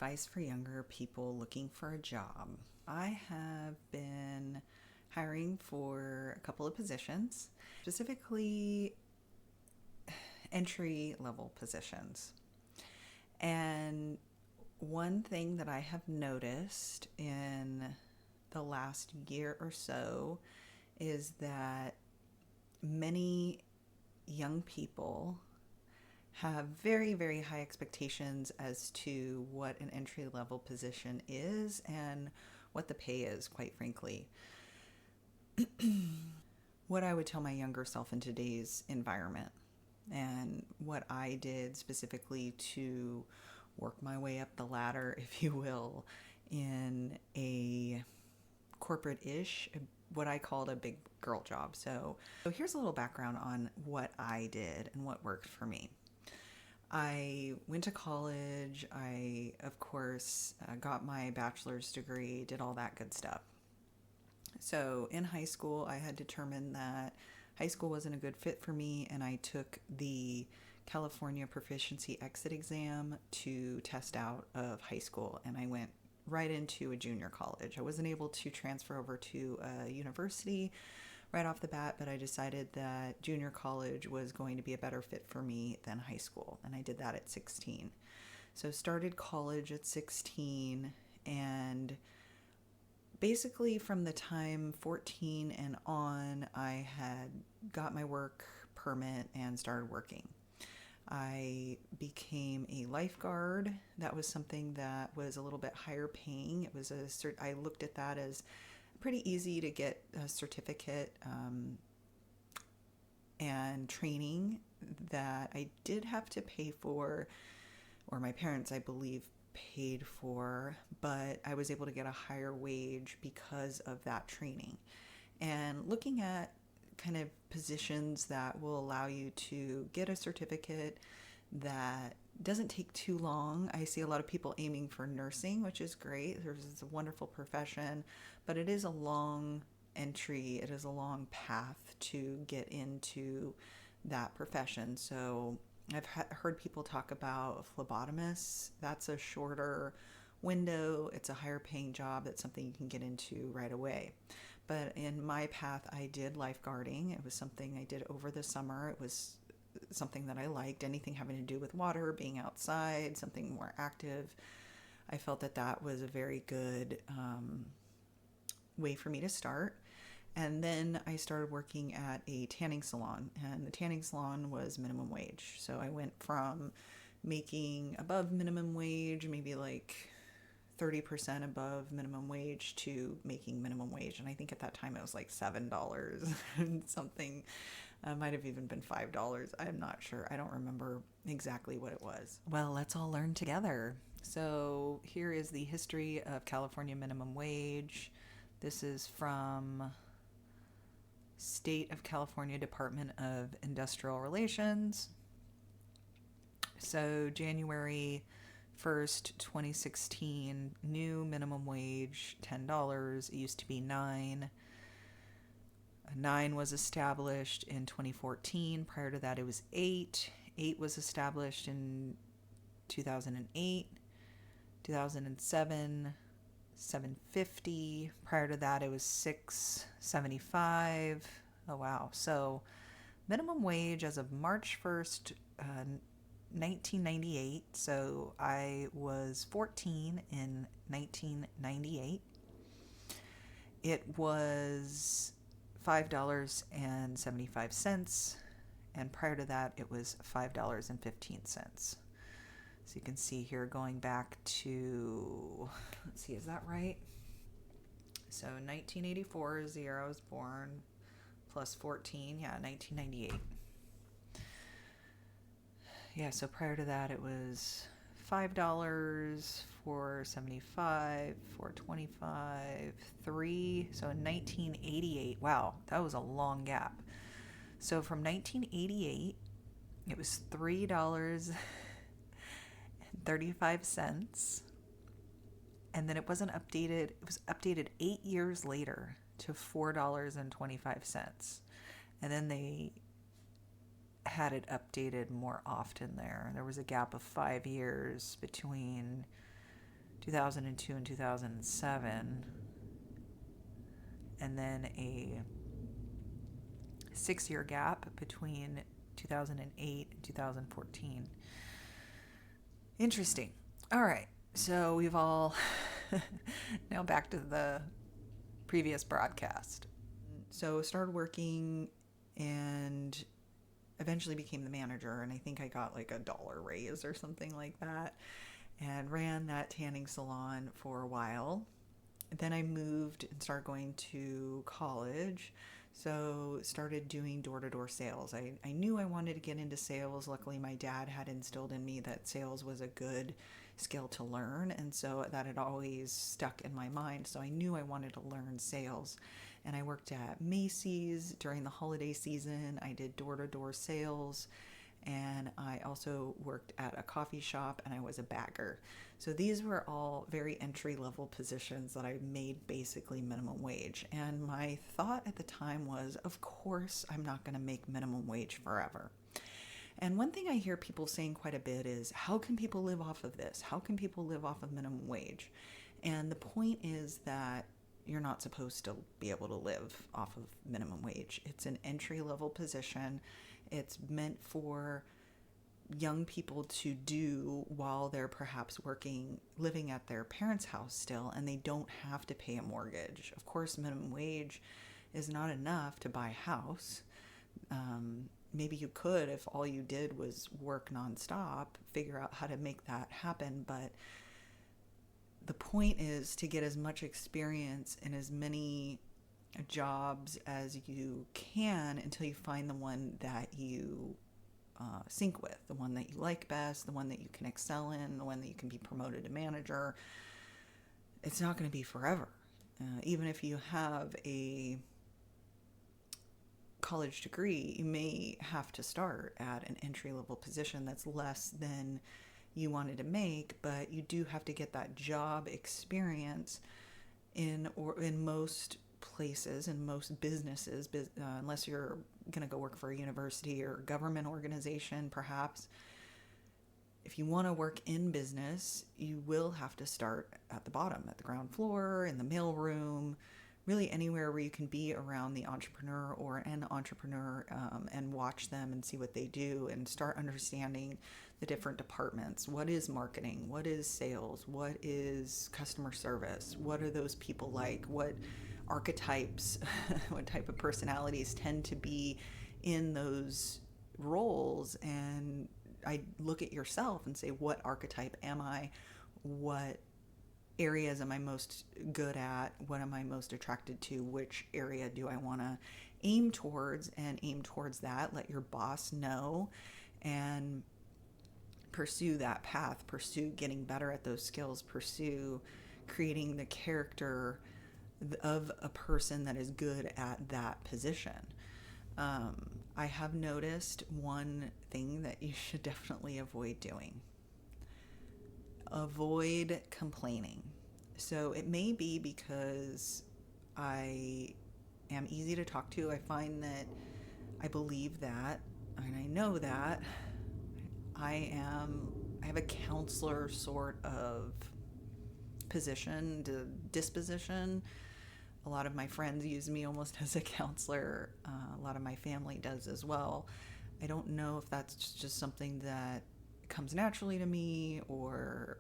advice for younger people looking for a job. I have been hiring for a couple of positions, specifically entry level positions. And one thing that I have noticed in the last year or so is that many young people have very, very high expectations as to what an entry level position is and what the pay is, quite frankly. What I would tell my younger self in today's environment and what I did specifically to work my way up the ladder, if you will, in a corporate-ish, what I called a big girl job. So here's a little background on what I did and what worked for me. I went to college. I, of course, got my bachelor's degree, did all that good stuff. So in high school, I had determined that high school wasn't a good fit for me, and I took the California Proficiency Exit Exam to test out of high school, and I went right into a junior college. I wasn't able to transfer over to a university right off the bat, but I decided that junior college was going to be a better fit for me than high school, and I did that at 16. So started college at 16, and basically from the time 14 and on, I had got my work permit and started working. I became a lifeguard. That was something that was a little bit higher paying. I looked at that as pretty easy to get a certificate and training that I did have to pay for, or my parents, I believe, paid for, but I was able to get a higher wage because of that training. And looking at kind of positions that will allow you to get a certificate that doesn't take too long. I see a lot of people aiming for nursing, which is great. It's a wonderful profession, but it is a long entry. It is a long path to get into that profession. So I've heard people talk about phlebotomists. That's a shorter window. It's a higher paying job. That's something you can get into right away. But in my path, I did lifeguarding. It was something I did over the summer. It was something that I liked. Anything having to do with water, being outside, something more active. I felt that that was a very good way for me to start. And then I started working at a tanning salon, and the tanning salon was minimum wage. So I went from making above minimum wage, maybe like 30% above minimum wage, to making minimum wage. And I think at that time it was like $7 and something. Might have even been $5. I'm not sure. I don't remember exactly what it was. Well, let's all learn together. So here is the history of California minimum wage. This is from State of California Department of Industrial Relations. So January 1st, 2016, new minimum wage, $10. It used to be $9. $9 was established in 2014. Prior to that, it was $8. $8 was established in 2008. 2007, $7.50. Prior to that, it was $6.75. Oh, wow. So minimum wage as of March 1st, 1998. So I was 14 in 1998. It was $5.75, and prior to that it was $5.15. So you can see here, going back to, let's see, is that right? So 1984 is the year I was born, plus 14, yeah, 1998. Yeah, so prior to that it was $5, $4.75, $4.25, $3. So in 1988, wow, that was a long gap. So from 1988, it was $3.35, and then it wasn't updated. It was updated 8 years later to $4.25, and then they had it updated more often there. There was a gap of 5 years between 2002 and 2007, and then a 6-year gap between 2008 and 2014. Interesting. All right. So we've all now back to the previous broadcast. So started working and eventually became the manager, and I think I got like $1 raise or something like that, and ran that tanning salon for a while. Then I moved and started going to college, so started doing door-to-door sales. I knew I wanted to get into sales. Luckily, my dad had instilled in me that sales was a good skill to learn, and so that had always stuck in my mind. So I knew I wanted to learn sales. And I worked at Macy's during the holiday season. I did door-to-door sales, and I also worked at a coffee shop, and I was a bagger. So these were all very entry-level positions that I made basically minimum wage. And my thought at the time was, of course, I'm not going to make minimum wage forever. And one thing I hear people saying quite a bit is, how can people live off of this? How can people live off of minimum wage? And the point is that you're not supposed to be able to live off of minimum wage. It's an entry-level position. It's meant for young people to do while they're perhaps working, living at their parents' house still, and they don't have to pay a mortgage. Of course, minimum wage is not enough to buy a house. Maybe you could, if all you did was work nonstop, figure out how to make that happen. But the point is to get as much experience in as many jobs as you can until you find the one that you sync with, the one that you like best, the one that you can excel in, the one that you can be promoted to manager. It's not going to be forever. Even if you have a college degree, you may have to start at an entry-level position that's less than you wanted to make, but you do have to get that job experience in most places, in most businesses, unless you're going to go work for a university or government organization, perhaps. If you want to work in business, you will have to start at the bottom, at the ground floor, in the mailroom, really anywhere where you can be around the entrepreneur or an entrepreneur and watch them and see what they do and start understanding the different departments. What is marketing? What is sales? What is customer service? What are those people like? What archetypes, what type of personalities tend to be in those roles? And I look at yourself and say, what archetype am I? What areas am I most good at? What am I most attracted to? Which area do I want to aim towards? And aim towards that. Let your boss know and pursue that path. Pursue getting better at those skills. Pursue creating the character of a person that is good at that position. I have noticed one thing that you should definitely avoid doing. Avoid complaining. So it may be because I am easy to talk to. I find that I believe that, and I know that I have a counselor sort of disposition. A lot of my friends use me almost as a counselor. A lot of my family does as well. I don't know if that's just something that comes naturally to me, or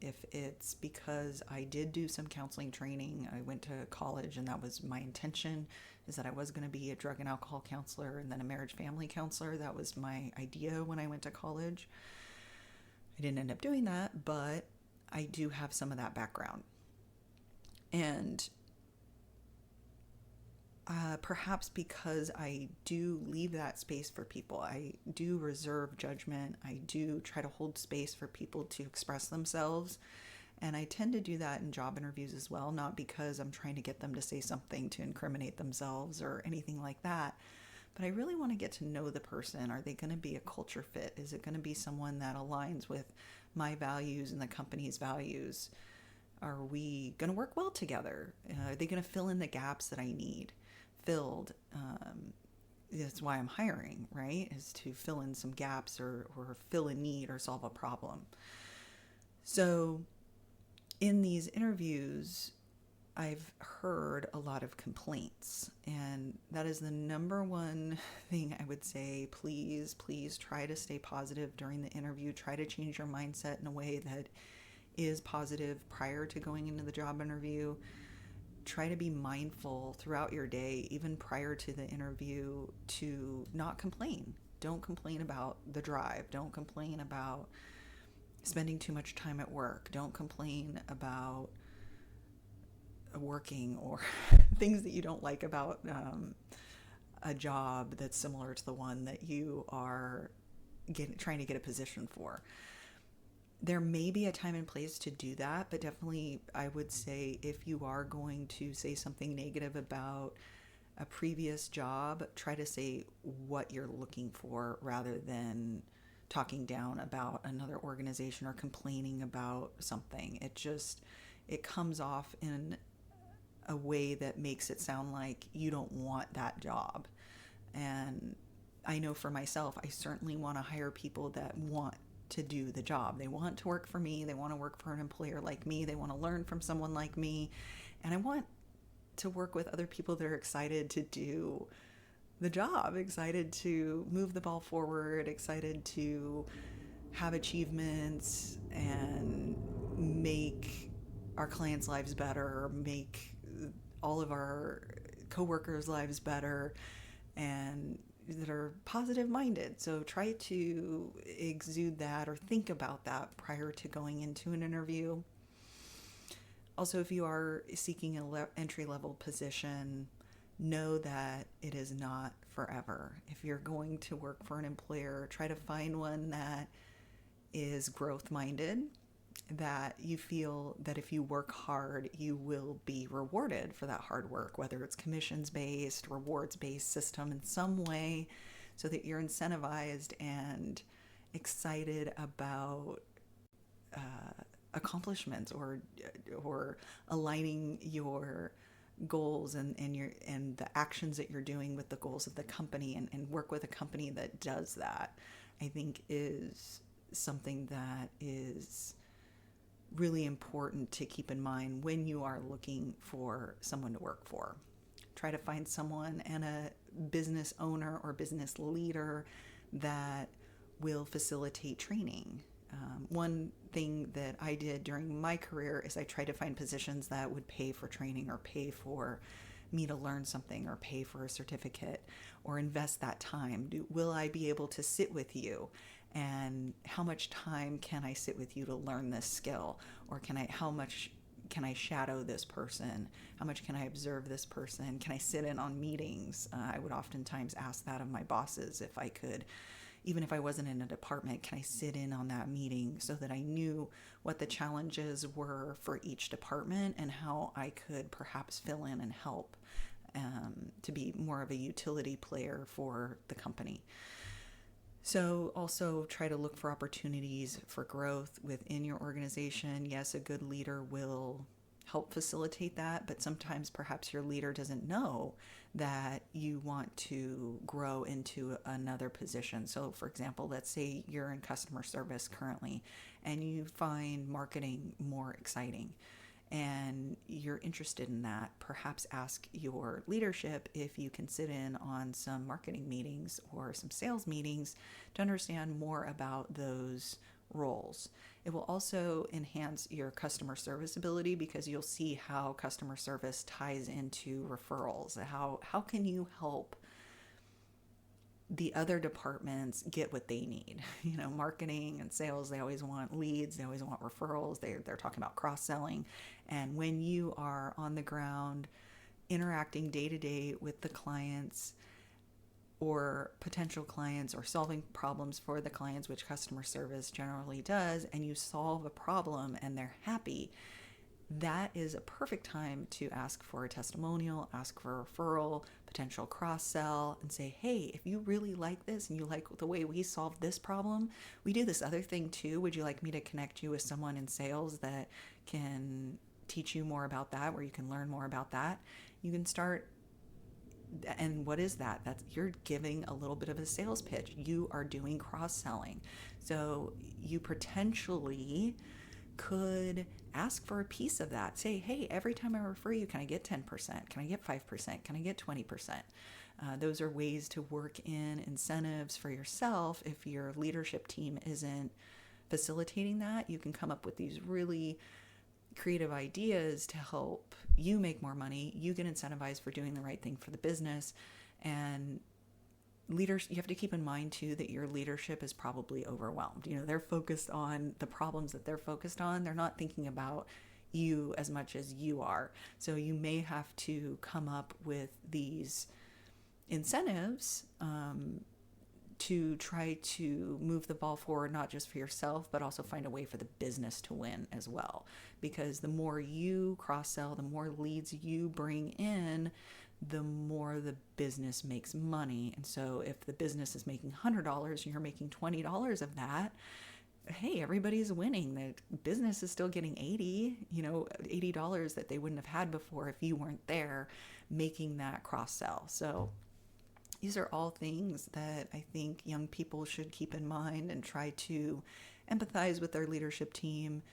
if it's because I did do some counseling training. I went to college, and that was my intention, is that I was going to be a drug and alcohol counselor and then a marriage family counselor. That was my idea when I went to college. I didn't end up doing that, but I do have some of that background. And perhaps because I do leave that space for people, I do reserve judgment, I do try to hold space for people to express themselves, and I tend to do that in job interviews as well, not because I'm trying to get them to say something to incriminate themselves or anything like that, but I really want to get to know the person. Are they going to be a culture fit? Is it going to be someone that aligns with my values and the company's values? Are we going to work well together? Are they going to fill in the gaps that I need filled? That's why I'm hiring, right? Is to fill in some gaps or fill a need or solve a problem. So in these interviews, I've heard a lot of complaints, and that is the number one thing I would say. Please try to stay positive during the interview. Try to change your mindset in a way that is positive prior to going into the job interview. Try to be mindful throughout your day, even prior to the interview, to not complain. Don't complain about the drive. Don't complain about spending too much time at work. Don't complain about working or things that you don't like about a job that's similar to the one that you are trying to get a position for. There may be a time and place to do that, but definitely I would say if you are going to say something negative about a previous job, try to say what you're looking for rather than talking down about another organization or complaining about something. It comes off in a way that makes it sound like you don't want that job. And I know for myself, I certainly want to hire people that want to do the job. They want to work for me. They want to work for an employer like me. They want to learn from someone like me. And I want to work with other people that are excited to do the job, excited to move the ball forward, excited to have achievements and make our clients' lives better, make all of our coworkers' lives better, and that are positive minded. So try to exude that or think about that prior to going into an interview. Also, if you are seeking an entry level position, know that it is not forever. If you're going to work for an employer, try to find one that is growth minded, that you feel that if you work hard, you will be rewarded for that hard work, whether it's commissions based, rewards based system in some way, so that you're incentivized and excited about accomplishments or aligning your goals and the actions that you're doing with the goals of the company, and work with a company that does that. I think is something that is really important to keep in mind when you are looking for someone to work for. Try to find someone and a business owner or business leader that will facilitate training. One thing that I did during my career is I tried to find positions that would pay for training or pay for me to learn something or pay for a certificate or invest that time. Will I be able to sit with you? And how much time can I sit with you to learn this skill? Or how much can I shadow this person? How much can I observe this person? Can I sit in on meetings? I would oftentimes ask that of my bosses if I could. Even if I wasn't in a department, can I sit in on that meeting so that I knew what the challenges were for each department and how I could perhaps fill in and help to be more of a utility player for the company. So also try to look for opportunities for growth within your organization. Yes, a good leader will help facilitate that, but sometimes perhaps your leader doesn't know that you want to grow into another position. So for example, let's say you're in customer service currently and you find marketing more exciting and you're interested in that. Perhaps ask your leadership if you can sit in on some marketing meetings or some sales meetings to understand more about those roles. It will also enhance your customer service ability because you'll see how customer service ties into referrals. How can you help the other departments get what they need? You know, marketing and sales, they always want leads, they always want referrals, they're talking about cross-selling. And when you are on the ground interacting day to day with the clients or potential clients or solving problems for the clients, which customer service generally does, and you solve a problem and they're happy, that is a perfect time to ask for a testimonial, ask for a referral, potential cross-sell, and say, hey, if you really like this and you like the way we solve this problem, we do this other thing too. Would you like me to connect you with someone in sales that can teach you more about that, where you can learn more about that? You can start. And what is that? That's you're giving a little bit of a sales pitch. You are doing cross-selling. So you potentially could ask for a piece of that. Say, hey, every time I refer you, can I get 10%? Can I get 5%? Can I get 20%? Those are ways to work in incentives for yourself. If your leadership team isn't facilitating that, you can come up with these really creative ideas to help you make more money. You get incentivized for doing the right thing for the business. And leaders, you have to keep in mind too that your leadership is probably overwhelmed. They're focused on the problems that they're focused on. They're not thinking about you as much as you are. So you may have to come up with these incentives to try to move the ball forward, not just for yourself, but also find a way for the business to win as well. Because the more you cross-sell, the more leads you bring in, the more the business makes money. And so if the business is making $100 and you're making $20 of that, hey, everybody's winning. The business is still getting $80 that they wouldn't have had before if you weren't there making that cross-sell. So these are all things that I think young people should keep in mind and try to empathize with their leadership team,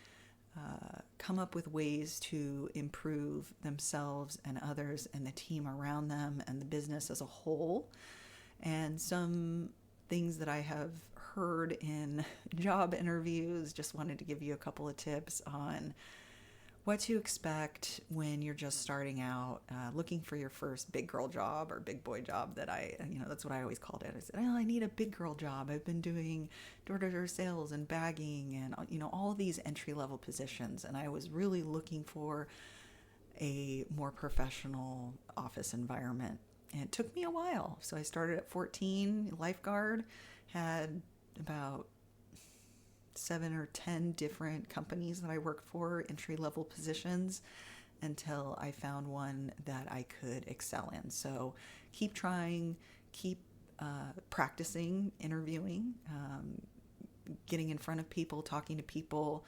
come up with ways to improve themselves and others and the team around them and the business as a whole. And some things that I have heard in job interviews, just wanted to give you a couple of tips on what to expect when you're just starting out, looking for your first big girl job or big boy job. That's what I always called it. I said, I need a big girl job. I've been doing door-to-door sales and bagging and, all these entry-level positions. And I was really looking for a more professional office environment. And it took me a while. So I started at 14, lifeguard, had about 7 or 10 different companies that I worked for, entry-level positions, until I found one that I could excel in. So keep trying, keep practicing, interviewing, getting in front of people, talking to people,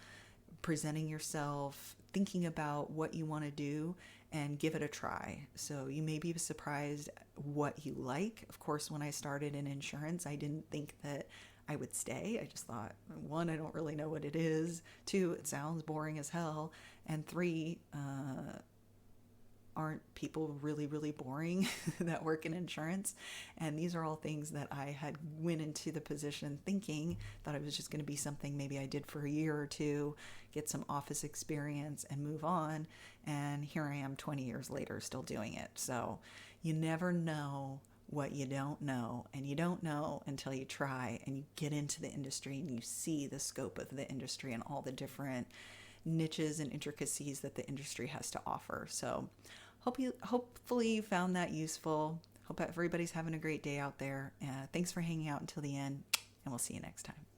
presenting yourself, thinking about what you want to do, and give it a try. So you may be surprised what you like. Of course, when I started in insurance, I didn't think that I would stay. I just thought, 1, I don't really know what it is. 2, it sounds boring as hell. And 3, aren't people really, really boring that work in insurance? And these are all things that I had went into the position thinking that it was just going to be something maybe I did for a year or 2, get some office experience and move on. And here I am 20 years later still doing it. So you never know what you don't know, and you don't know until you try and you get into the industry and you see the scope of the industry and all the different niches and intricacies that the industry has to offer. So hopefully you found that useful. Hope everybody's having a great day out there. Thanks for hanging out until the end, and we'll see you next time.